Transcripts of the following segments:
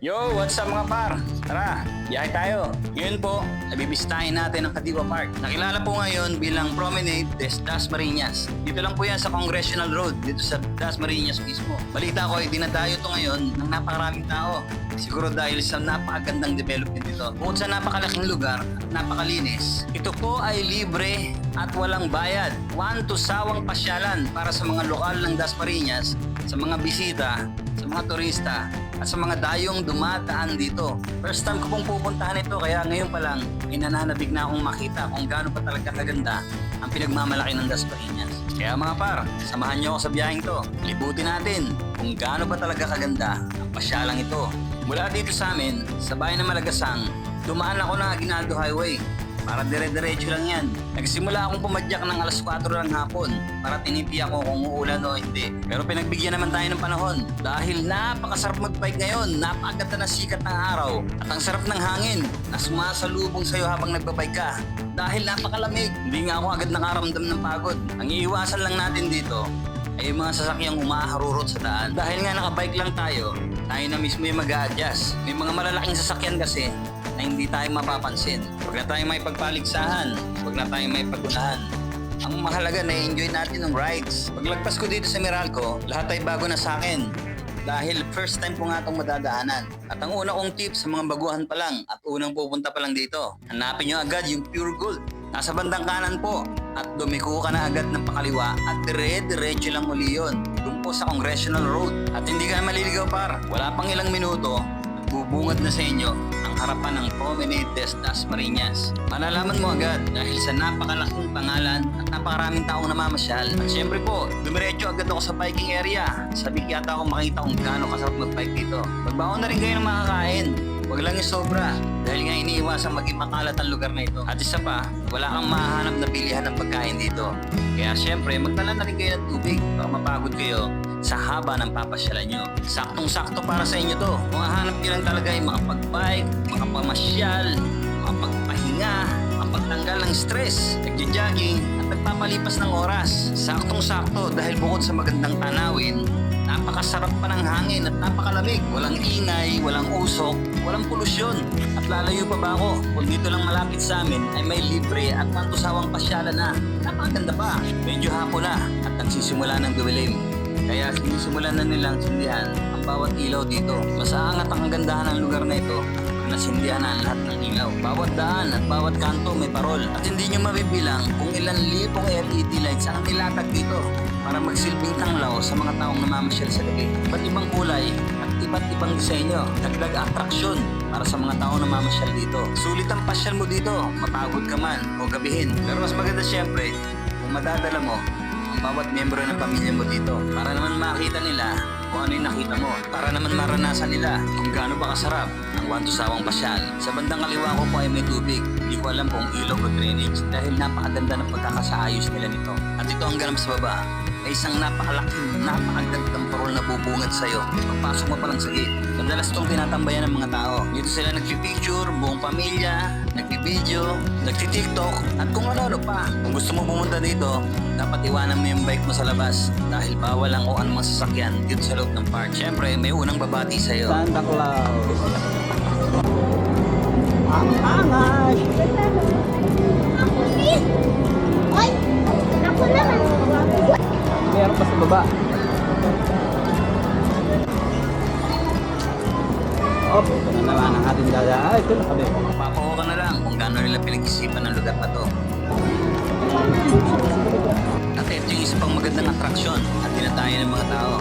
Yo, what's up mga par? Tara, biyahe tayo. Ngayon po, nabibisitahin natin ang Kadiwa Park. Nakilala po ngayon bilang Promenade des Dasmariñas. Dito lang po yan sa Congressional Road, dito sa Dasmariñas mismo. Balita ko ay dinadayo to ngayon ng napakaraming tao. Siguro dahil sa napakagandang development dito. Bukod sa napakalaking lugar at napakalinis, ito po ay libre at walang bayad. One to sawang pasyalan para sa mga lokal ng Dasmariñas, sa mga bisita, sa mga turista, at sa mga dayong dumadaan dito. First time ko pong pupuntahan ito, kaya ngayon pa lang inananabig na akong makita kung gaano pa talaga kaganda ang pinagmamalaki ng Dasmariñas. Kaya mga par, samahan niyo ako sa biyaheng to. Libutin natin kung gaano pa talaga kaganda ang pasyalang ito. Mula dito sa amin, sa bayan ng Malagasang, dumaan ako ng Aguinaldo Highway. Para dire-diretso lang yan. Nagsimula akong pumadyak ng alas 4 ng hapon para tinitiyak ko kung uulan o hindi. Pero pinagbigyan naman tayo ng panahon dahil napakasarap mag-bike ngayon, napakaganda ng sikat ng araw at ang sarap ng hangin na sumasalubong sa'yo habang nagbabike ka. Dahil napakalamig, hindi nga ako agad nakaramdam ng pagod. Ang iiwasan lang natin dito ay yung mga sasakyang humaharurot sa daan. Dahil nga nakabike lang tayo na mismo yung mag-a-adjust. May mga malalaking sasakyan kasi na hindi tayo mapapansin. Huwag na tayo may pagpaligsahan. Huwag na tayo may pagunahan. Ang mahalaga na enjoy natin ng rides. Paglagpas ko dito sa Meralco, lahat ay bago na sa akin. Dahil first time ko nga itong madadaanan. At ang una kong tip sa mga baguhan pa lang at unang pupunta pa lang dito, hanapin nyo agad yung Pure Gold. Nasa bandang kanan po at dumiko ka na agad ng pakaliwa at dire-diretso lang uli yun. Doon po sa Congressional Road. At hindi ka maliligaw par. Wala pang ilang minuto, bubungad na sa inyo ang harapan ng Promenade des Dasmariñas. Malalaman mo agad dahil sa napakalaking pangalan at napakaraming taong namamasyal. At syempre po, dumiretso agad ako sa biking area. Sabi yata ako makita kung gaano kasarap mag-bike dito. Magbaon na rin kayo ng makakain. Huwag lang yung sobra dahil nga iniiwasan maging makalat ang lugar na ito. At isa pa, wala kang mahahanap na bilihan ng pagkain dito. Kaya syempre, magdala na rin kayo ng tubig para mapagod kayo sa haba ng papasyalan nyo. Saktong-sakto para sa inyo to. Kung hahanap nyo lang talaga yung makapag-bike, makapamasyal, makapagpahinga, makapagtanggal ng stress, nagja-jogging at nagpapalipas ng oras. Saktong-sakto dahil bukod sa magandang tanawin, napakasarap pa ng hangin at napakalamig. Walang ingay, walang usok, walang polusyon. At lalayo pa ba ako? Kung dito lang malapit sa amin ay may libre at mantusawang pasyalan na. Napakaganda pa. Medyo hapon na at nagsisimula ng dumilim. Kaya sinisimulan na nilang sindihan ang bawat ilaw dito. Mas aangat ang kagandahan ng lugar na ito pag nasindihan na ang lahat ng ilaw. Bawat daan at bawat kanto may parol. At hindi nyo mabibilang kung ilan libong LED lights ang nilatag dito para magsilbing tanglaw sa mga taong namamasyal sa gabi. Iba't ibang kulay at iba't ibang disenyo. Dagdag atraksyon para sa mga taong namamasyal dito. Sulit ang pasyal mo dito, mapagod ka man o gabihin. Pero mas maganda syempre kung madadala mo ang bawat miyembro ng pamilya mo dito para naman makita nila kung ano yung nakita mo. Para naman maranasan nila kung gaano ba kasarap ang wantusawang pasyal. Sa bandang kaliwa ko po ay may tubig. Hindi ko alam kung ilog o drainage dahil napakaganda ng pagkakasaayos nila nito. At ito ang ganap sa baba. May isang napakalaking, napakagandang parol na bubungad sa'yo. Pagpasok mo pa lang sa gate. Madalas itong tinatambayan ng mga tao. Dito sila nagpipicture, buong pamilya, nagpibideo, nagtitiktok, at kung ano-ano pa. Kung gusto mo pumunta dito, dapat iwanan mo yung bike mo sa labas dahil bawal ang o anumang sasakyan dito sa loob ng park. Siyempre, may unang babati sa'yo. Santa Claus. Ang angas! Ay! Ako naman! Meron pa sa baba. Oh, ito na naman ang ating dada. Ay, ito na kami. Papaho ka na lang kung gaano nila pinag-isipan ng lugar na to. At ito yung isa pang magandang atraksyon at tinatayan ng mga tao.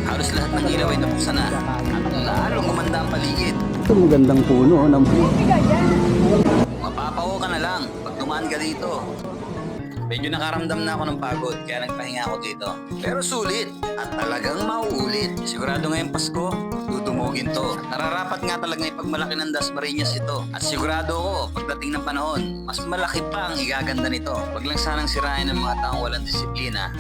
Halos lahat ng ilaw ay nabuksan na at lalong gumanda ang paligid. Ito magandang puno. Ng... Mapapaho ka na lang pag dumaan ka dito. Medyo nakaramdam na ako ng pagod kaya nagpahinga ako dito. Pero sulit at talagang mauulit. Sigurado ngayong Pasko, dudumugin to. Nararapat nga talaga ipagmalaki ng Dasmariñas ito. At sigurado ako, pagdating ng panahon, mas malaki pa ang igaganda nito. Wag lang sanang sirain ng mga taong walang disiplina,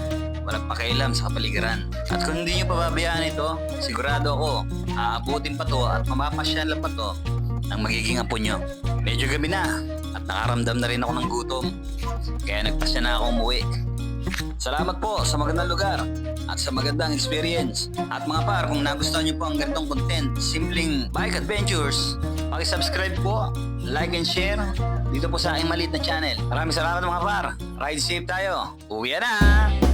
walang pakialam sa kapaligiran. At kung hindi nyo pababayaan ito, sigurado ako, aabutin pa to at mapapasyalan pa to ng magiging apo nyo. Medyo gabi na at nakaramdam na rin ako ng gutom. Kaya nagpasya na ako umuwi. Salamat po sa magandang lugar at sa magandang experience. At mga par, kung nagustuhan niyo po ang ganitong content, simpleng bike adventures, paki-subscribe po, like and share dito po sa aking maliit na channel. Maraming salamat mga par. Ride safe tayo. Uwi na!